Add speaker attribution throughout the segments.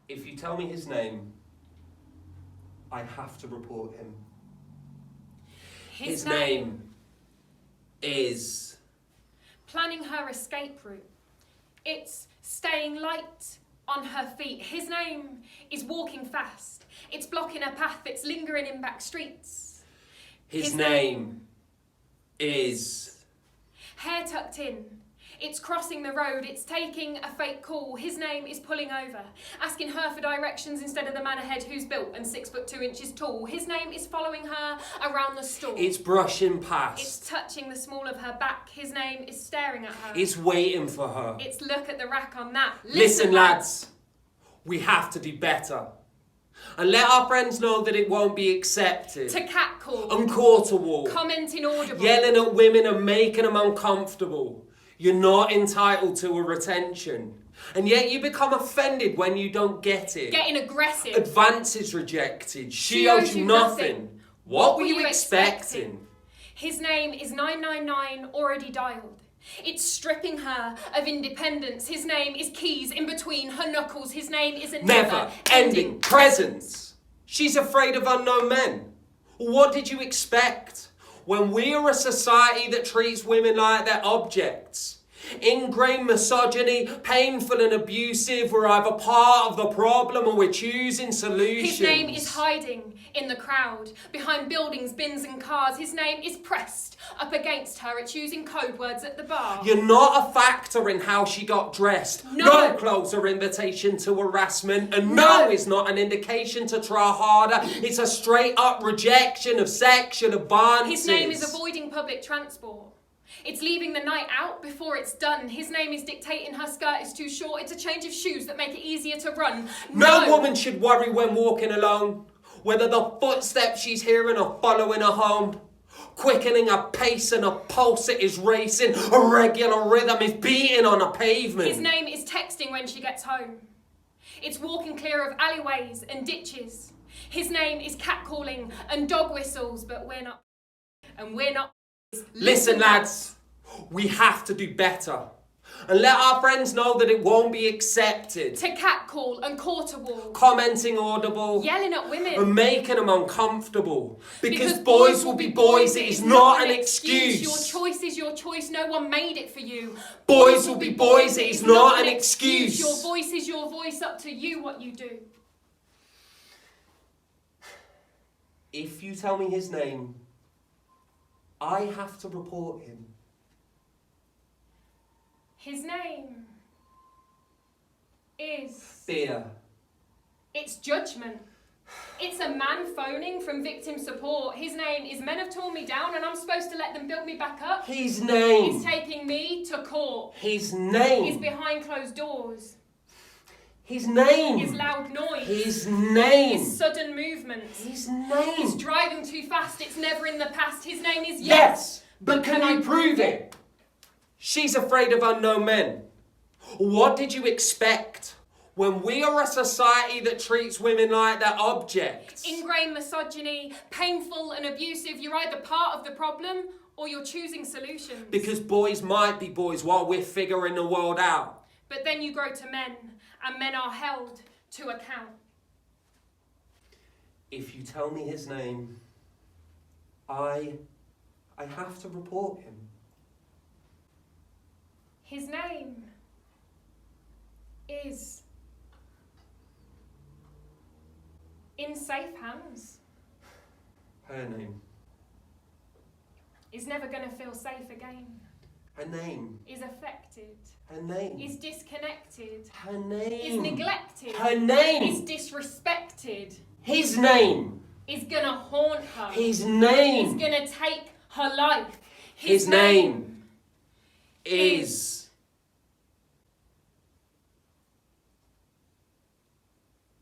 Speaker 1: If you tell me his name, I have to report him. His name is...
Speaker 2: Planning her escape route. It's staying light on her feet. His name is walking fast. It's blocking her path. It's lingering in back streets.
Speaker 1: His name is...
Speaker 2: Hair tucked in. It's crossing the road. It's taking a fake call. His name is pulling over, asking her for directions instead of the man ahead who's built and 6'2" tall. His name is following her around the store.
Speaker 1: It's brushing past.
Speaker 2: It's touching the small of her back. His name is staring at her.
Speaker 1: It's waiting for her.
Speaker 2: It's look at the rack on that.
Speaker 1: Listen, lads, we have to do better. And let our friends know that it won't be accepted.
Speaker 2: To catcall.
Speaker 1: And quarter wall.
Speaker 2: Commenting audible.
Speaker 1: Yelling at women and making them uncomfortable. You're not entitled to a retention. And yet you become offended when you don't get it.
Speaker 2: Getting aggressive.
Speaker 1: Advances rejected. She owes you nothing. What were you expecting?
Speaker 2: His name is 999 already dialed. It's stripping her of independence. His name is keys in between her knuckles. His name is a
Speaker 1: never-ending presence. She's afraid of unknown men. What did you expect? When we are a society that treats women like they're objects, ingrained misogyny, painful and abusive, we're either part of the problem or we're choosing solutions.
Speaker 2: His name is hiding in the crowd, behind buildings, bins and cars. His name is pressed up against her. It's using code words at the bar.
Speaker 1: You're not a factor in how she got dressed. No clothes are invitation to harassment. And no is not an indication to try harder. It's a straight up rejection of sexual advances.
Speaker 2: His name is avoiding public transport. It's leaving the night out before it's done. His name is dictating her skirt is too short. It's a change of shoes that make it easier to run.
Speaker 1: No woman should worry when walking alone, whether the footsteps she's hearing are following her home. Quickening her pace and her pulse it is racing. A regular rhythm is beating on a pavement.
Speaker 2: His name is texting when she gets home. It's walking clear of alleyways and ditches. His name is catcalling and dog whistles, but we're not. And we're not.
Speaker 1: Listen, lads, we have to do better. And let our friends know that it won't be accepted.
Speaker 2: To catcall and quarter wall.
Speaker 1: Commenting audible.
Speaker 2: Yelling at women.
Speaker 1: And making them uncomfortable. Because boys will be boys, it is not an excuse.
Speaker 2: Your choice is your choice, no one made it for you.
Speaker 1: Boys will be boys, it is not an excuse.
Speaker 2: Your voice is your voice, up to you what you do.
Speaker 1: If you tell me his name, I have to report him.
Speaker 2: His name is...
Speaker 1: Fear.
Speaker 2: It's judgment. It's a man phoning from victim support. His name is men have torn me down and I'm supposed to let them build me back up.
Speaker 1: His name.
Speaker 2: He's taking me to court.
Speaker 1: His name.
Speaker 2: He's behind closed doors.
Speaker 1: His name.
Speaker 2: His loud noise.
Speaker 1: His name.
Speaker 2: His sudden movements.
Speaker 1: His name.
Speaker 2: He's driving too fast. It's never in the past. His name is
Speaker 1: yes. But can I prove it? She's afraid of unknown men. What did you expect? When we are a society that treats women like they're objects.
Speaker 2: Ingrained misogyny, painful and abusive. You're either part of the problem or you're choosing solutions.
Speaker 1: Because boys might be boys while we're figuring the world out.
Speaker 2: But then you grow to men, and men are held to account.
Speaker 1: If you tell me his name, I have to report him.
Speaker 2: His name is in safe hands.
Speaker 1: Her name.
Speaker 2: Is never going to feel safe again.
Speaker 1: Her name.
Speaker 2: Is affected.
Speaker 1: Her name.
Speaker 2: Is disconnected.
Speaker 1: Her name.
Speaker 2: Is neglected.
Speaker 1: Her name.
Speaker 2: Is disrespected.
Speaker 1: His name.
Speaker 2: Is going to haunt her.
Speaker 1: His name.
Speaker 2: Is going to take her life.
Speaker 1: His name is...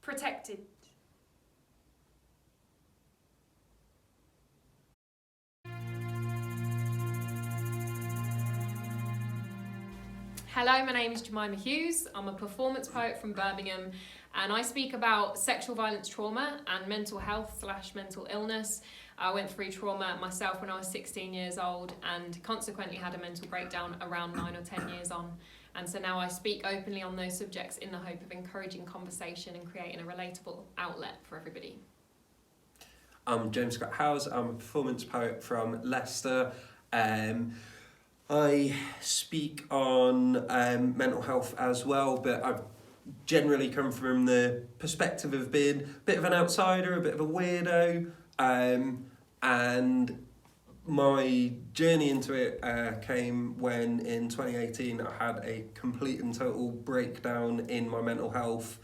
Speaker 2: protected. Hello, my name is Jemima Hughes. I'm a performance poet from Birmingham and I speak about sexual violence trauma and mental health / mental illness. I went through trauma myself when I was 16 years old and consequently had a mental breakdown around 9 or 10 years on. And so now I speak openly on those subjects in the hope of encouraging conversation and creating a relatable outlet for everybody.
Speaker 1: I'm James Hughes. I'm a performance poet from Leicester. I speak on mental health as well, but I've generally come from the perspective of being a bit of an outsider, a bit of a weirdo, and my journey into it came when in 2018 I had a complete and total breakdown in my mental health.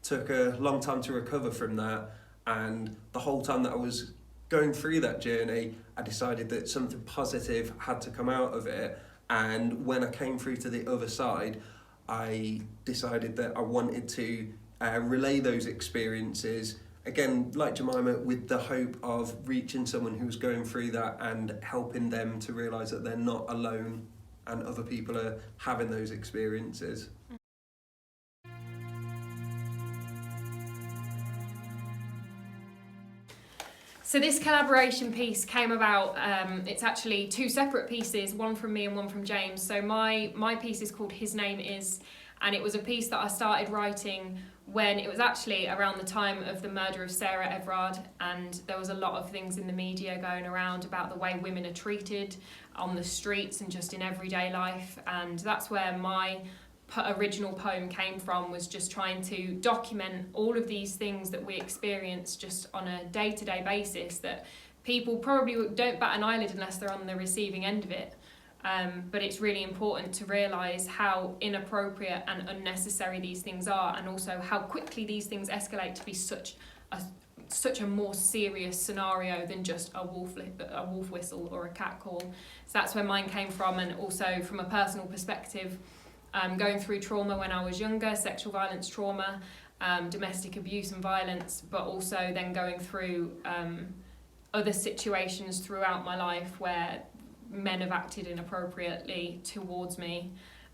Speaker 1: Took a long time to recover from that, and the whole time that I was going through that journey, I decided that something positive had to come out of it. And when I came through to the other side, I decided that I wanted to relay those experiences, again, like Jemima, with the hope of reaching someone who's going through that and helping them to realise that they're not alone and other people are having those experiences.
Speaker 2: So this collaboration piece came about, it's actually two separate pieces, one from me and one from James. So my piece is called His Name Is, and it was a piece that I started writing when it was actually around the time of the murder of Sarah Everard, and there was a lot of things in the media going around about the way women are treated on the streets and just in everyday life, and that's where my original poem came from, was just trying to document all of these things that we experience just on a day-to-day basis that people probably don't bat an eyelid unless they're on the receiving end of it. But it's really important to realise how inappropriate and unnecessary these things are, and also how quickly these things escalate to be such a more serious scenario than just a wolf whistle or a cat call. So that's where mine came from, and also from a personal perspective, going through trauma when I was younger, sexual violence trauma, domestic abuse and violence, but also then going through other situations throughout my life where men have acted inappropriately towards me,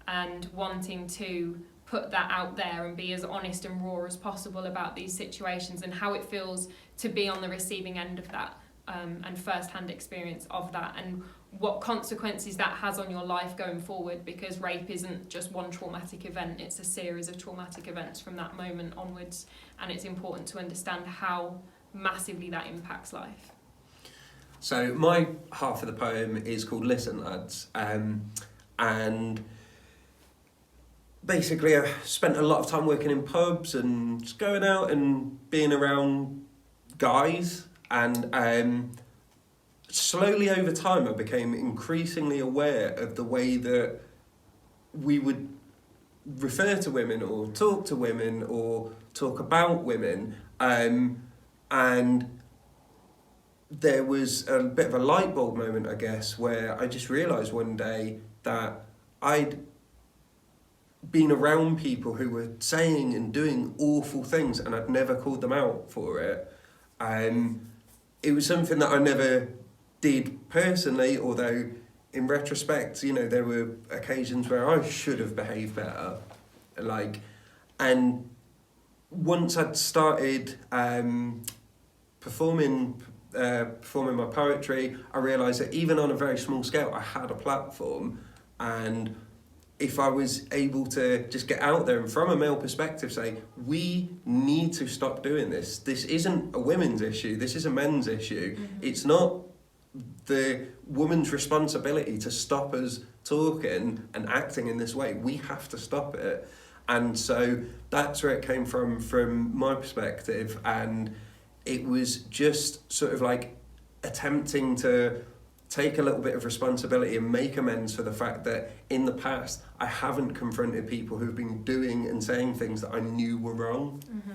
Speaker 2: and wanting to put that out there and be as honest and raw as possible about these situations and how it feels to be on the receiving end of that, and first-hand experience of that, and what consequences that has on your life going forward, because rape isn't just one traumatic event, it's a series of traumatic events from that moment onwards, and it's important to understand how massively that impacts life.
Speaker 1: So my half of the poem is called Listen Lads, and basically I spent a lot of time working in pubs and just going out and being around guys, and slowly over time I became increasingly aware of the way that we would refer to women or talk to women or talk about women, and there was a bit of a light bulb moment, I guess, where I just realised one day that I'd been around people who were saying and doing awful things and I'd never called them out for it. It was something that I never did personally, although in retrospect, you know, there were occasions where I should have behaved better. And once I'd started performing my poetry, I realised that even on a very small scale, I had a platform, and if I was able to just get out there and from a male perspective say, we need to stop doing this. This isn't a women's issue, this is a men's issue. Mm-hmm. It's not the woman's responsibility to stop us talking and acting in this way. We have to stop it. And so that's where it came from my perspective, and it was just sort of like attempting to take a little bit of responsibility and make amends for the fact that in the past I haven't confronted people who've been doing and saying things that I knew were wrong.
Speaker 2: Mm-hmm.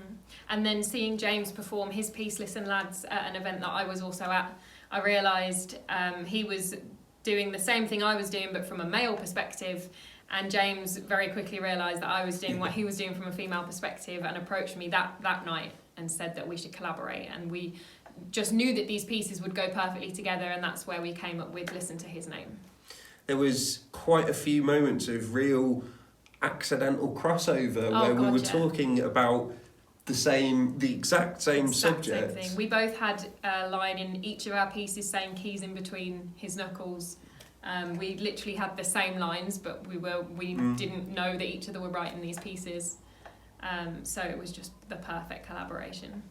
Speaker 2: And then seeing James perform his piece Listen Lads at an event that I was also at, I realised he was doing the same thing I was doing but from a male perspective, and James very quickly realised that I was doing what he was doing from a female perspective and approached me that night and said that we should collaborate, and we just knew that these pieces would go perfectly together, and that's where we came up with Listen to His Name.
Speaker 1: There was quite a few moments of real accidental crossover where we were talking about the exact same subject.
Speaker 2: Same thing. We both had a line in each of our pieces saying keys in between his knuckles, We literally had the same lines, but we didn't know that each other were writing these pieces. So it was just the perfect collaboration.